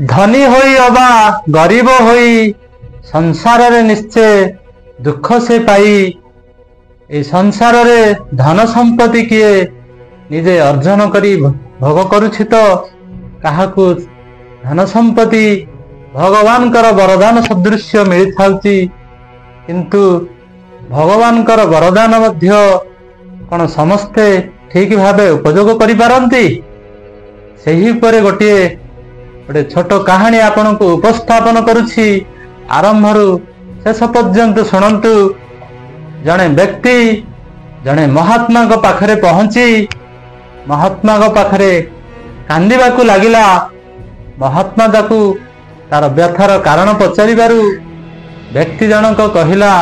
धनी होई अबा गरीब होई संसार रे निश्चय दुख से पाई। ए संसार रे धन संपत्ति किए निजे अर्जन करी भोग करुछि तो काहाकू धन संपत्ति भगवान कर वरदान सदृश्य मिली थाउची, किंतु भगवान कर वरदान मध्य कौन समस्ते ठीक भावे उपयोग करि पारंती। सेही परे गोटे छोट कहानी आपन को उपस्थापन करुछि। आरंभरु शेष पर्यंत शुणंतु। जड़े व्यक्ति जड़े महात्मा को पाखरे पहुंची महात्मा को पाखरे कांदिबा को लागिला। महात्मा ताकू तार व्यथार कारण पचारिबारु व्यक्ति जनक कहिला,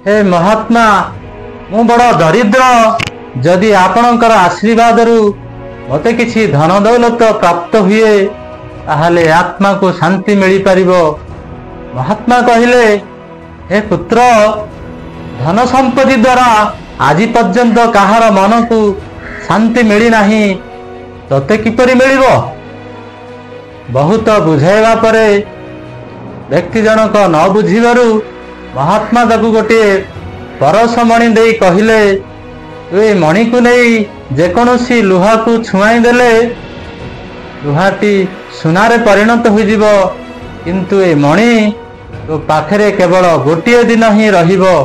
हे महात्मा मु बड़ दरिद्र, जदि आपणकर आशीर्वाद रु मते किछि धन दौलत प्राप्त हुए ताहले आत्मा को शांति मिली पारिबो। महात्मा कहिले, हे पुत्र धन संपत्ति द्वारा आज पर्यंत काहार मन को शांति मिली नाही, तते किपरि मिलिबो। बहुत बुझाइबा परे व्यक्ति जनक न बुझिबारु महात्मा ताकू गोटे परस मणि देई कहिले, ए मणि को नहीं जेकोसी लुहा को छुआई देले लुहाटी सुनारे परिणत हो जिवो, किंतु ए मणि तो पाखरे केवल गोटे दिन ही रहिबो।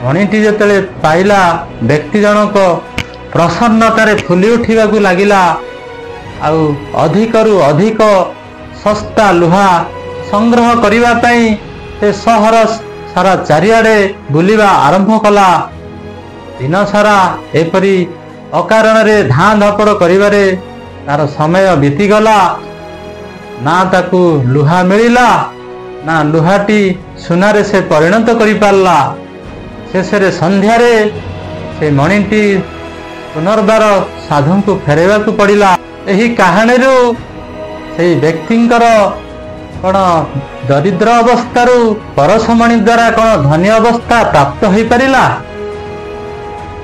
मणिटी जेतले पाइला व्यक्ति जनक प्रसन्नतारे फुली उठिबा को लागिला। आउ अधिकरु अधिक सस्ता लुहा संग्रह करिबा पई से सहर सारा चारिआडे बुलिबा आरंभ कला। दिन सारा एपरी अकारण रे धां धपड़ करिबारे तार समय बीतीगला। ना ताकू लुहा मिलिला ना लुहाटी सुनारे से परिणत करि पारला। शेषरे संध्यारे से मणिटी पुनर्बार साधु को फेरेबा को पड़िला। एही कहानी रु से व्यक्तिंकर कौन दरिद्र अवस्थारू परसमणि द्वारा कौन धनी अवस्था प्राप्त हो पारिला।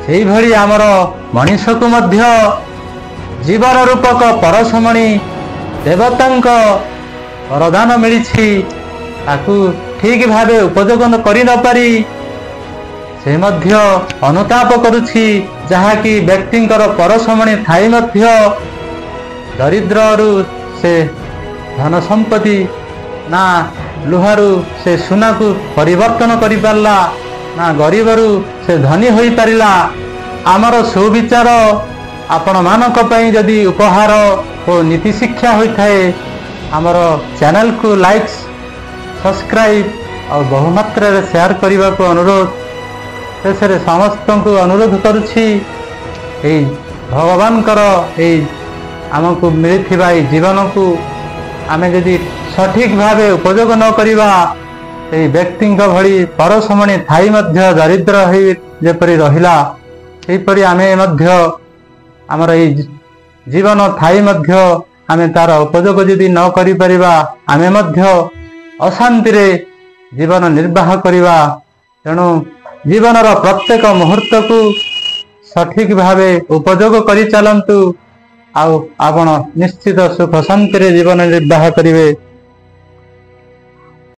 सेही भली आमर मनीष को मध्य जीवन रूपक परसमणि देवतांक वरदान मिलिछि, ताकू ठीक भावे उपयोग करि न पारि से मध्य अनुताप करुछि। जहा कि व्यक्तिंकर परसमणि थाई मध्य दरिद्ररू से धन संपत्ति ना लुहारू से सुना को परिवर्तन करि पारला, ना गरीबरू से धनी होई पारिला। आमर सुविचार आपण मानक पई जदि उपहार और नीति शिक्षा होई थाए, आमर चैनल को लाइक सब्सक्राइब और बहुमात्रा रे शेयर करबा को अनुरोध। शेषे समस्त को अनुरोध करुछि, भगवान कर आमको मिलिथिबा जीवन को आमे जदि सठिक भावे उपयोग न करिबा, व्यक्ति भली परसमणि थाई मध्य दरिद्र होई जेपरि रहिला, सेहीपरि आमे मध्य आमर जीवन थाई मध्य आमे तार उपयोग जदि न करि परिबा, आमे मध्य अशांति रे जीवन निर्वाह करिबा। तेणु जीवनर प्रत्येक मुहूर्त को सठिक भावे उपयोग करि चलंतु। आपण निश्चित सुख शांति रे जीवन निर्वाह करिवे।